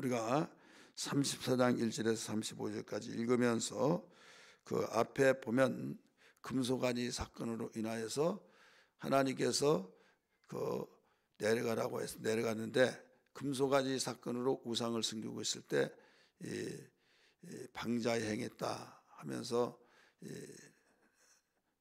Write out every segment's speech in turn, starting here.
우리가 34장 1절에서 35절까지 읽으면서 그 앞에 보면 금소가지 사건으로 인하여서 하나님께서 그 내려가라고 해서 내려갔는데, 금소가지 사건으로 우상을 섬기고 있을 때 방자에 행했다 하면서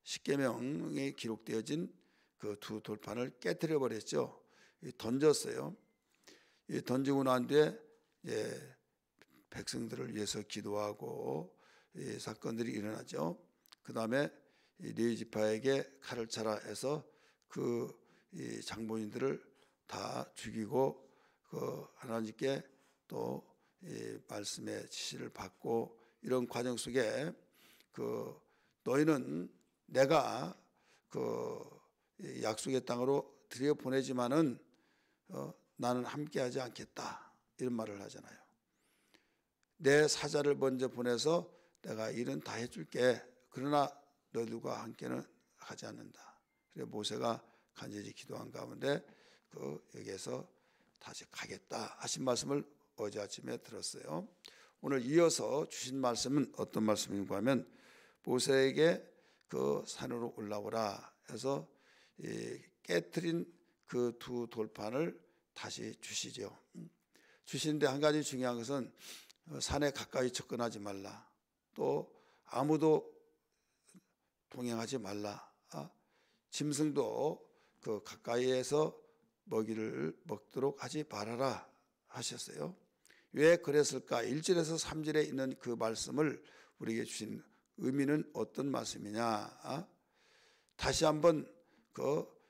십계명에 기록되어진 그 두 돌판을 깨뜨려 버렸죠. 던졌어요. 던지고 난 뒤에 백성들을 위해서 기도하고 사건들이 일어나죠. 그 다음에 레위 지파에게 칼을 차라 해서 그 장본인들을 다 죽이고 그 하나님께 또 말씀의 지시를 받고, 이런 과정 속에 그 너희는 내가 그 약속의 땅으로 들여보내지만은 나는 함께하지 않겠다, 이런 말을 하잖아요. 내 사자를 먼저 보내서 내가 일은 다 해줄게, 그러나 너희들과 함께는 하지 않는다. 그래서 모세가 간절히 기도한 가운데 여기에서 다시 가겠다 하신 말씀을 어제 아침에 들었어요. 오늘 이어서 주신 말씀은 어떤 말씀인가 하면, 모세에게 그 산으로 올라오라 해서 깨트린 그 두 돌판을 다시 주시죠. 주시는데 한 가지 중요한 것은 산에 가까이 접근하지 말라, 또 아무도 동행하지 말라, 짐승도 그 가까이에서 먹이를 먹도록 하지 말아라 하셨어요. 왜 그랬을까? 1절에서 3절에 있는 그 말씀을 우리에게 주신 의미는 어떤 말씀이냐? 다시 한번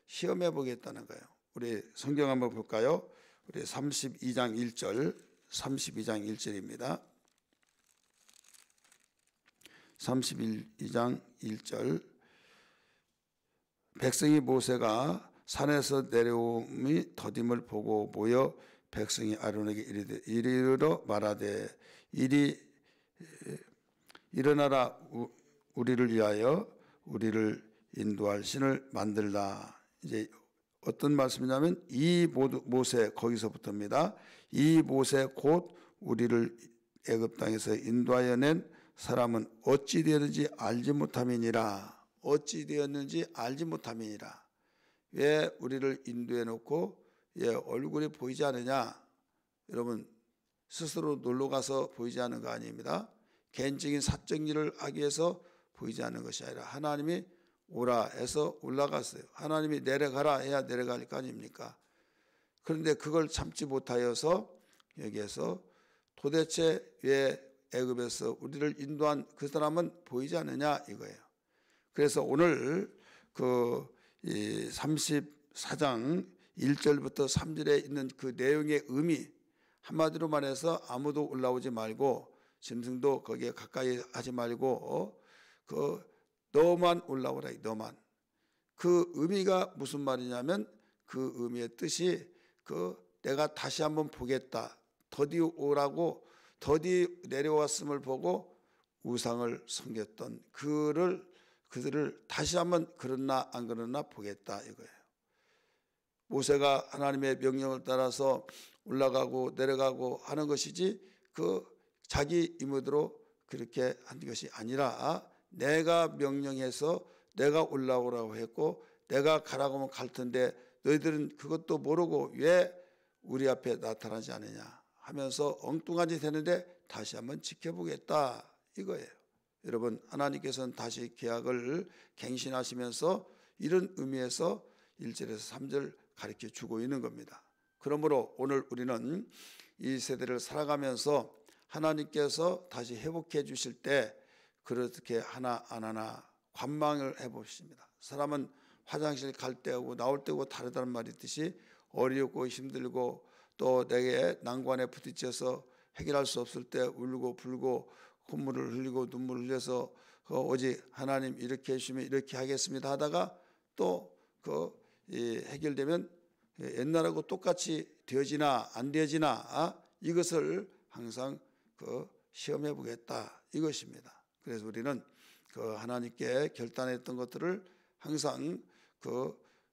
시험해 보겠다는 거예요. 우리 성경 한번 볼까요? 우리 32장 1절, 32장 1절입니다. 32장 1절. 백성이 모세가 산에서 내려옴이 더딤을 보고 모여 백성이 아론에게 이르러 말하되, 이리 일어나라, 우리를 위하여 우리를 인도할 신을 만들라. 이제 어떤 말씀이냐면, 이 모세, 거기서부터입니다. 이 모세 곧 우리를 애굽 땅에서 인도하여 낸 사람은 어찌 되었는지 알지 못함이니라. 어찌 되었는지 알지 못함이니라. 왜 우리를 인도해 놓고 얼굴이 보이지 않느냐? 여러분, 스스로 놀러 가서 보이지 않는 거 아닙니다. 개인적인 사적 일을 하기 위해서 보이지 않는 것이 아니라 하나님이 오라 해서 올라갔어요. 하나님이 내려가라 해야 내려갈 거 아닙니까? 그런데 그걸 참지 못하여서 여기에서 도대체 왜 애굽에서 우리를 인도한 그 사람은 보이지 않느냐 이거예요. 그래서 오늘 이 34장 1절부터 3절에 있는 그 내용의 의미, 한마디로 말해서 아무도 올라오지 말고 짐승도 거기에 가까이 하지 말고 너만 올라오라, 너만. 그 의미가 무슨 말이냐면, 그 의미의 뜻이 내가 다시 한번 보겠다, 더디 오라고, 더디 내려왔음을 보고 우상을 섬겼던 그들을 다시 한번 그러나 안 그러나 보겠다 이거예요. 모세가 하나님의 명령을 따라서 올라가고 내려가고 하는 것이지 자기 임의대로 그렇게 한 것이 아니라, 내가 명령해서 내가 올라오라고 했고 내가 가라고 하면 갈 텐데 너희들은 그것도 모르고 왜 우리 앞에 나타나지 않느냐 하면서 엉뚱한 짓 했는데 다시 한번 지켜보겠다 이거예요. 여러분, 하나님께서는 다시 계약을 갱신하시면서 이런 의미에서 1절에서 3절 가르쳐 주고 있는 겁니다. 그러므로 오늘 우리는 이 세대를 살아가면서 하나님께서 다시 회복해 주실 때 그렇게 하나 안 하나 관망을 해보십니다. 사람은 화장실 갈 때하고 나올 때하고 다르다는 말이 있듯이 어렵고 힘들고 또 내게 난관에 부딪혀서 해결할 수 없을 때 울고 불고 콧물을 흘리고 눈물을 흘려서 오직 하나님 이렇게 해주시면 이렇게 하겠습니다 하다가 또 해결되면 옛날하고 똑같이 되어지나 안 되어지나 이것을 항상 시험해 보겠다 이것입니다. 그래서 우리는 하나님께 결단했던 것들을 항상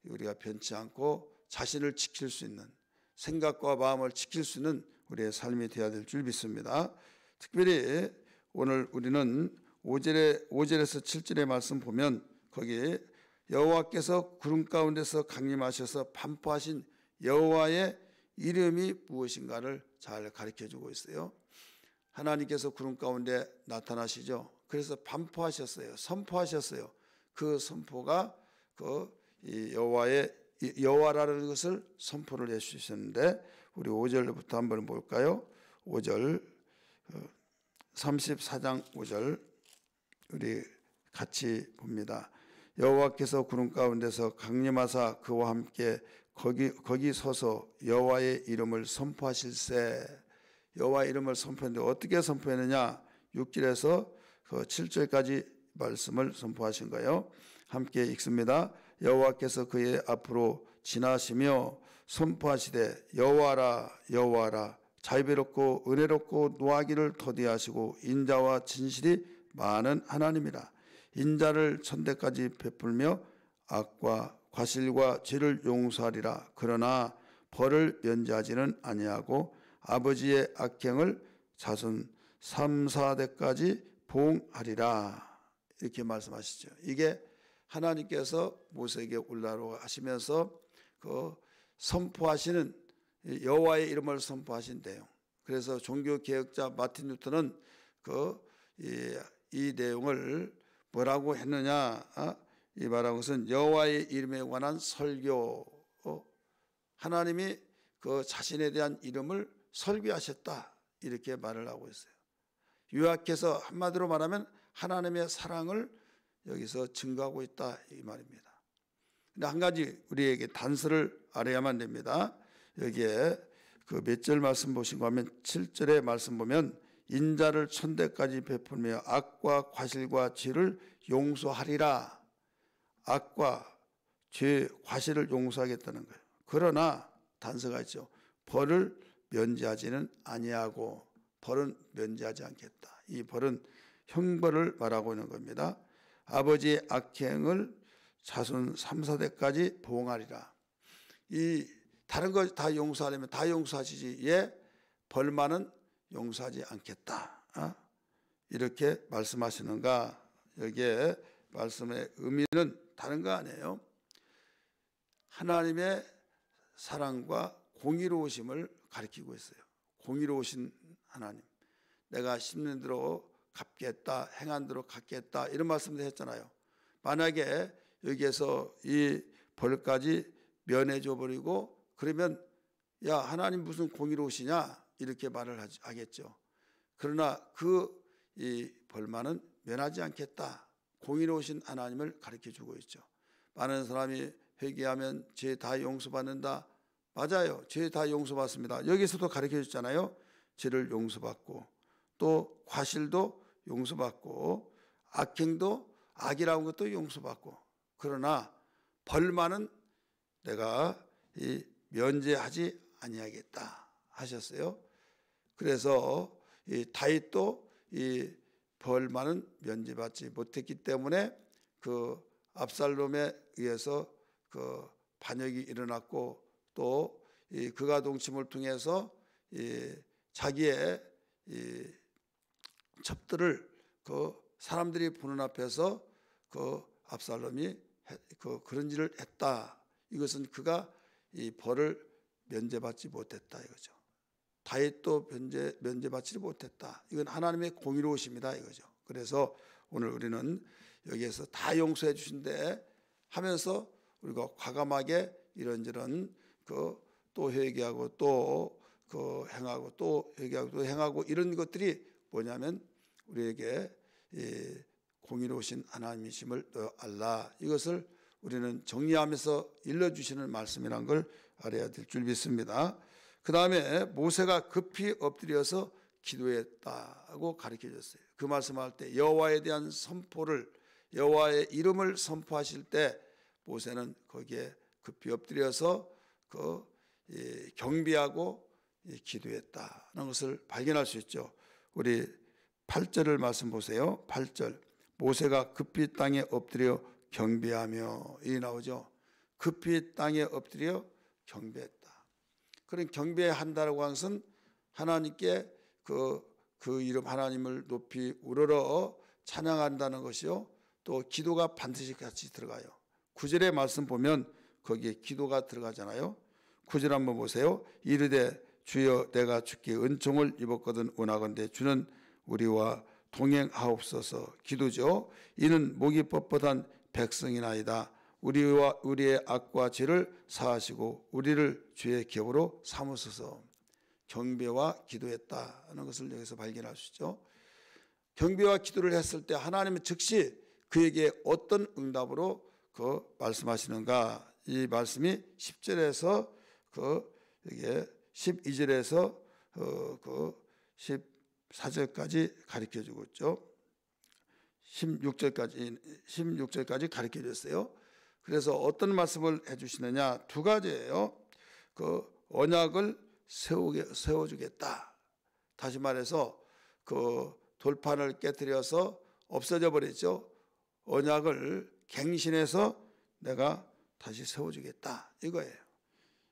우리가 변치 않고 자신을 지킬 수 있는, 생각과 마음을 지킬 수 있는 우리의 삶이 되어야 될 줄 믿습니다. 특별히 오늘 우리는 5절에서 7절의 말씀 보면 거기 여호와께서 구름 가운데서 강림하셔서 반포하신 여호와의 이름이 무엇인가를 잘 가르쳐주고 있어요. 하나님께서 구름 가운데 나타나시죠. 그래서 반포하셨어요. 선포하셨어요. 그 선포가 여호와라는 것을 선포를 해주셨는데 우리 5절부터 한번 볼까요? 5절 34장 5절 우리 같이 봅니다. 여호와께서 구름 가운데서 강림하사 그와 함께 거기 서서 여호와의 이름을 선포하실세. 여호와의 이름을 선포했는데 어떻게 선포했느냐? 6절에서 7절까지 말씀을 선포하신 거예요. 함께 읽습니다. 여호와께서 그의 앞으로 지나시며 선포하시되 여호와라 여호와라 자비롭고 은혜롭고 노하기를 더디하시고 인자와 진실이 많은 하나님이라. 인자를 천대까지 베풀며 악과 과실과 죄를 용서하리라. 그러나 벌을 면제하지는 아니하고 아버지의 악행을 자손 3, 4대까지 보응하리라. 이렇게 말씀하시죠. 이게 하나님께서 모세에게 올라오라고 하시면서 선포하시는 여호와의 이름을 선포하신 내용. 그래서 종교개혁자 마틴 루터는 이 내용을 뭐라고 했느냐? 이 말한 것은 여호와의 이름에 관한 설교. 하나님이 자신에 대한 이름을 설교하셨다. 이렇게 말을 하고 있어요. 요약해서 한마디로 말하면 하나님의 사랑을 여기서 증거하고 있다 이 말입니다. 근데 한 가지 우리에게 단서를 알아야만 됩니다. 여기에 몇 절 말씀 보신가 하면 7절의 말씀 보면 인자를 천대까지 베풀며 악과 과실과 죄를 용서하리라. 악과 죄, 과실을 용서하겠다는 거예요. 그러나 단서가 있죠. 벌을 면제하지는 아니하고 벌은 면제하지 않겠다. 이 벌은 형벌을 말하고 있는 겁니다. 아버지의 악행을 자손 3, 4대까지 보응하리라. 이 다른 거 다 용서하려면 다 용서하시지 예 벌만은 용서하지 않겠다. 이렇게 말씀하시는가? 여기에 말씀의 의미는 다른 거 아니에요. 하나님의 사랑과 공의로우심을 가리키고 있어요. 공의로우신 하나님. 내가 심는 대로 갚겠다, 행한 대로 갚겠다 이런 말씀도 했잖아요. 만약에 여기에서 이 벌까지 면해줘 버리고 그러면 야 하나님 무슨 공의로우시냐 이렇게 말을 하겠죠. 그러나 이 벌만은 면하지 않겠다. 공의로우신 하나님을 가르쳐주고 있죠. 많은 사람이 회개하면 죄 다 용서받는다. 맞아요. 죄 다 용서받습니다. 여기서도 가르쳐줬잖아요. 죄를 용서받고 또 과실도 용서받고 악행도 악이라는 것도 용서받고 그러나 벌만은 내가 면제하지 아니하겠다 하셨어요. 그래서 이 다윗도 이 벌만은 면제받지 못했기 때문에 압살롬에 의해서 반역이 일어났고 또 이 그가 동침을 통해서 자기의 첩들을 사람들이 보는 앞에서 압살롬이 그런 일을 했다. 이것은 그가 이 벌을 면제받지 못했다 이거죠. 다윗도 면제받지 못했다. 이건 하나님의 공의로우심이다 이거죠. 그래서 오늘 우리는 여기에서 다 용서해 주신대 하면서 우리가 과감하게 이런저런 또 회개하고 또 행하고 또 회개하고 또 행하고 이런 것들이 뭐냐면 우리에게 공의로우신 하나님이심을 알라. 이것을 우리는 정리하면서 일러주시는 말씀이란 걸 알아야 될 줄 믿습니다. 그 다음에 모세가 급히 엎드려서 기도했다고 가르쳐줬어요. 그 말씀할 때 여호와에 대한 선포를 여호와의 이름을 선포하실 때 모세는 거기에 급히 엎드려서 경배하고 기도했다는 것을 발견할 수 있죠. 우리 8절을 말씀 보세요. 8절 모세가 급히 땅에 엎드려 경배하며 이 나오죠. 급히 땅에 엎드려 경배했다. 그런 경배한다라고 하는 것은 하나님께 그 이름 하나님을 높이 우러러 찬양한다는 것이요. 또 기도가 반드시 같이 들어가요. 9절의 말씀 보면 거기에 기도가 들어가잖아요. 9절 한번 보세요. 이르되 주여 내가 주께 은총을 입었거든 원하건대 주는 우리와 동행하옵소서. 기도죠. 이는 목이 뻣뻣한 백성이나이다. 우리와 우리의 악과 죄를 사하시고 우리를 주의 기업으로 삼으소서. 경배와 기도했다는 것을 여기서 발견할 수 있죠. 경배와 기도를 했을 때 하나님은 즉시 그에게 어떤 응답으로 말씀하시는가. 이 말씀이 10절에서 이게 12절에서 14절까지 가르쳐 주고 있죠. 16절까지 가르쳐 줬어요. 그래서 어떤 말씀을 해 주시느냐. 두 가지예요. 언약을 세워주겠다. 다시 말해서 돌판을 깨뜨려서 없어져 버렸죠. 언약을 갱신해서 내가 다시 세워주겠다. 이거예요.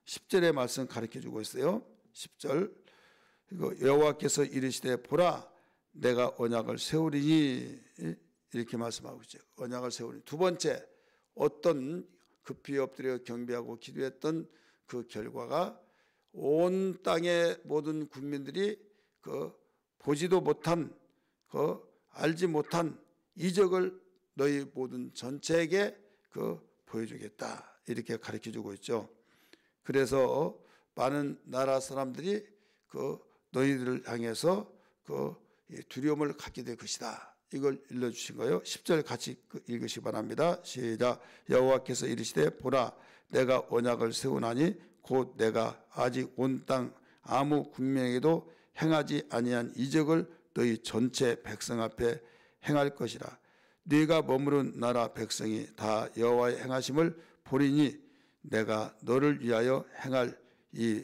10절의 말씀 가르쳐주고 있어요. 10절 여호와께서 이르시되 보라 내가 언약을 세우리니 이렇게 말씀하고 있죠. 언약을 세우리니. 두 번째 어떤 급히 엎드려 경배하고 기도했던 그 결과가 온 땅의 모든 국민들이 보지도 못한 알지 못한 이적을 너희 모든 전체에게 보여주겠다. 이렇게 가르쳐주고 있죠. 그래서 많은 나라 사람들이 너희들을 향해서 두려움을 갖게 될 것이다. 이걸 일러주신 거예요. 10절 같이 읽으시기 바랍니다. 시작. 여호와께서 이르시되 보라 내가 언약을 세우나니 곧 내가 아직 온 땅 아무 국민에게도 행하지 아니한 이적을 너희 전체 백성 앞에 행할 것이라. 네가 머무른 나라 백성이 다 여호와의 행하심을 보리니 내가 너를 위하여 행할 이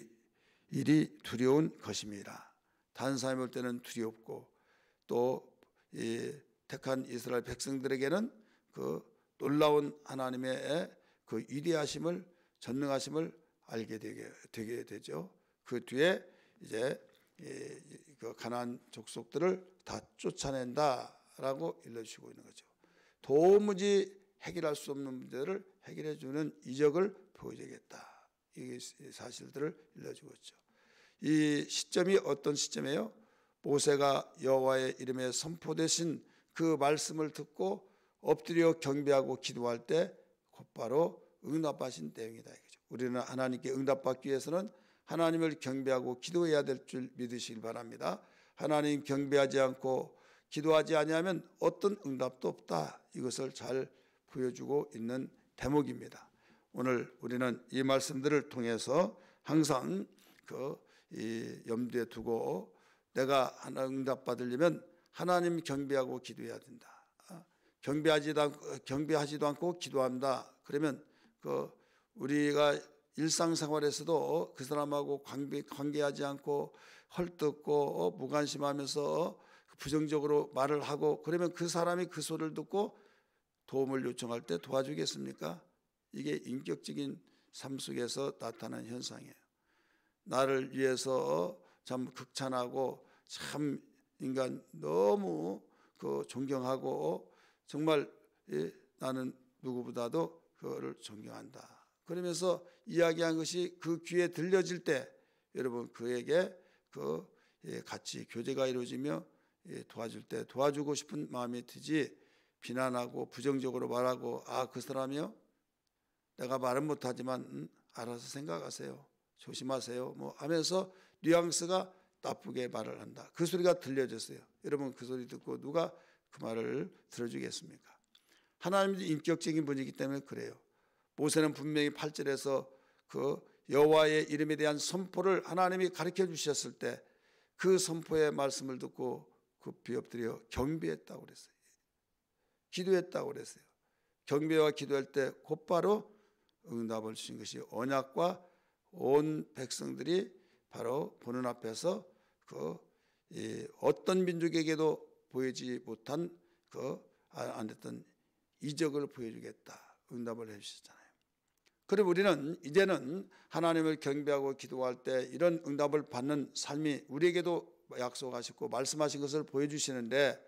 일이 두려운 것임이라. 다른 사람이 볼 때는 두렵고 또 이 택한 이스라엘 백성들에게는 놀라운 하나님의 위대하심을 전능하심을 알게 되게 되죠. 그 뒤에 이제 가나안 족속들을 다 쫓아낸다라고 일러주시고 있는 거죠. 도무지 해결할 수 없는 문제를 해결해 주는 이적을 보여주겠다. 이 사실들을 일러주고 있죠. 이 시점이 어떤 시점이에요? 모세가 여호와의 이름에 선포되신 그 말씀을 듣고 엎드려 경배하고 기도할 때 곧바로 응답하신 내용이다. 우리는 하나님께 응답받기 위해서는 하나님을 경배하고 기도해야 될 줄 믿으시길 바랍니다. 하나님 경배하지 않고 기도하지 아니하면 어떤 응답도 없다. 이것을 잘 보여주고 있는 대목입니다. 오늘 우리는 이 말씀들을 통해서 항상 이 염두에 두고 내가 하나 응답받으려면 하나님 경배하고 기도해야 된다. 경배하지도 않고 기도한다. 그러면 우리가 일상생활에서도 그 사람하고 관계하지 않고 헐뜯고 무관심하면서 부정적으로 말을 하고 그러면 그 사람이 그 소리를 듣고 도움을 요청할 때 도와주겠습니까? 이게 인격적인 삶 속에서 나타나는 현상이에요. 나를 위해서 참 극찬하고 참 인간 너무 존경하고 정말 나는 누구보다도 그거를 존경한다. 그러면서 이야기한 것이 그 귀에 들려질 때 여러분 그에게 같이 교제가 이루어지며 도와줄 때 도와주고 싶은 마음이 드지 비난하고 부정적으로 말하고 그 사람이요 내가 말은 못하지만 알아서 생각하세요. 조심하세요. 뭐 하면서 뉘앙스가 나쁘게 말을 한다. 그 소리가 들려졌어요. 여러분 그 소리 듣고 누가 그 말을 들어주겠습니까? 하나님도 인격적인 분이기 때문에 그래요. 모세는 분명히 8절에서 여호와의 이름에 대한 선포를 하나님이 가르쳐 주셨을 때 그 선포의 말씀을 듣고 급히 엎드려 경배했다고 그랬어요. 기도했다고 그랬어요. 경배와 기도할 때 곧바로 응답을 주신 것이 언약과 온 백성들이 바로 보는 앞에서 어떤 민족에게도 보이지 못한 안 됐던 이적을 보여주겠다. 응답을 해주셨잖아요. 그리고 우리는 이제는 하나님을 경배하고 기도할 때 이런 응답을 받는 삶이 우리에게도 약속하시고 말씀하신 것을 보여주시는데,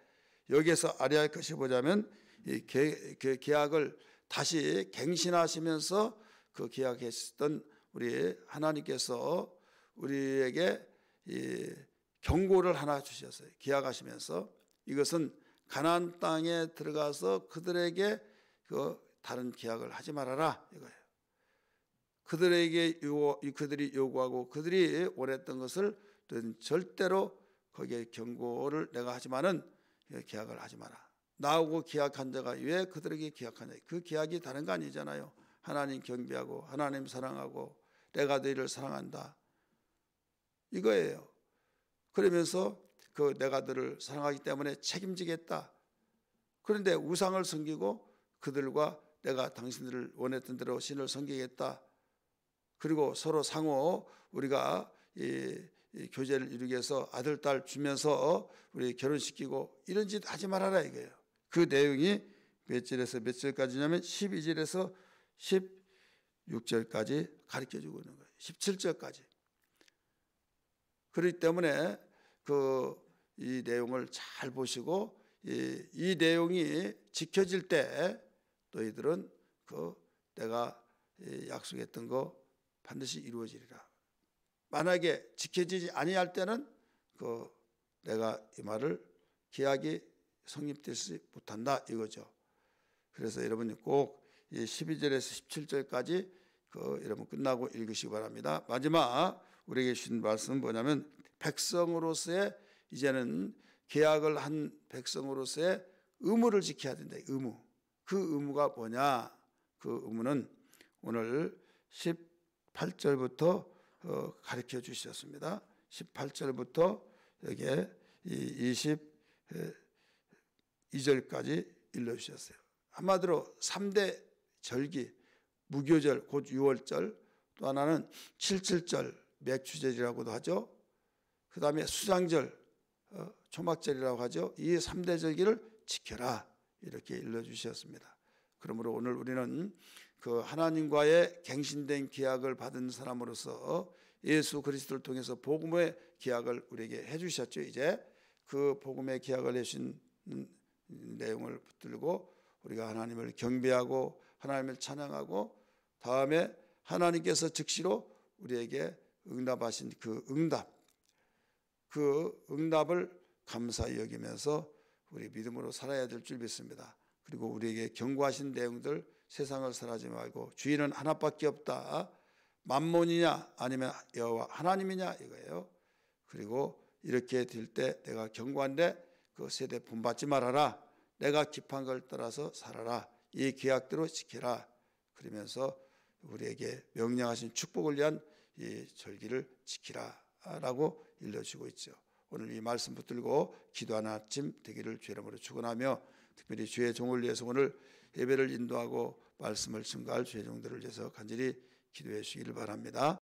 여기에서 알아야 할 것이 뭐냐면 이 계약을 다시 갱신하시면서 그 계약했던 우리 하나님께서 우리에게 이 경고를 하나 주셨어요. 계약하시면서 이것은 가나안 땅에 들어가서 그들에게 그 다른 계약을 하지 말아라 이거예요. 그들이 요구하고 그들이 원했던 것을 절대로 거기에 경고를 내가 하지만은 계약을 하지 마라. 나하고 계약한 자가 왜 그들에게 계약하냐? 그 계약이 다른 거 아니잖아요. 하나님 경배하고 하나님 사랑하고 내가 너희를 사랑한다 이거예요. 그러면서 그 내가 너를 사랑하기 때문에 책임지겠다. 그런데 우상을 섬기고 그들과 내가 당신들을 원했던 대로 신을 섬기겠다. 그리고 서로 상호 우리가 이 교제를 이루기 위해서 아들 딸 주면서 우리 결혼시키고 이런 짓 하지 말아라 이거예요. 그 내용이 몇 절에서 몇 절까지냐면 12절에서 16절까지 가르쳐주고 있는 거예요. 17절까지. 그렇기 때문에 이 내용을 잘 보시고 이 내용이 지켜질 때 너희들은 내가 약속했던 거 반드시 이루어지리라. 만약에 지켜지지 아니할 때는 내가 이 말을 계약이 성립되지 못한다 이거죠. 그래서 여러분이 꼭 12절에서 17절까지 여러분 끝나고 읽으시기 바랍니다. 마지막 우리에게 주신 말씀은 뭐냐면 백성으로서의 이제는 계약을 한 백성으로서의 의무를 지켜야 된다. 의무. 그 의무가 뭐냐? 그 의무는 오늘 18절부터 가르쳐 주셨습니다. 18절부터 여기에 22절까지 읽어주셨어요. 한마디로 3대 절기, 무교절 곧 6월절, 또 하나는 77절 맥추절이라고도 하죠. 그 다음에 수장절, 초막절이라고 하죠. 이 3대 절기를 지켜라 이렇게 일러주셨습니다. 그러므로 오늘 우리는 그 하나님과의 갱신된 계약을 받은 사람으로서 예수 그리스도를 통해서 복음의 계약을 우리에게 해주셨죠. 이제 그 복음의 계약을 해주신 내용을 붙들고 우리가 하나님을 경배하고 하나님을 찬양하고 다음에 하나님께서 즉시로 우리에게 응답하신 그 응답을 감사히 여기면서 우리 믿음으로 살아야 될 줄 믿습니다. 그리고 우리에게 경고하신 내용들, 세상을 살아지 말고 주인은 하나밖에 없다. 만몬이냐 아니면 여호와 하나님이냐 이거예요. 그리고 이렇게 될 때 내가 경고한데 그 세대 본받지 말아라. 내가 기판 걸 따라서 살아라. 이 계약대로 지켜라. 그러면서 우리에게 명령하신 축복을 위한 이 절기를 지키라라고 일러주고 있죠. 오늘 이 말씀 붙들고 기도하는 아침 되기를 주의 이름으로 축원하며 특별히 주의 종을 위해서 오늘 예배를 인도하고 말씀을 증거할 주의 종들을 위해서 간절히 기도해 주시기를 바랍니다.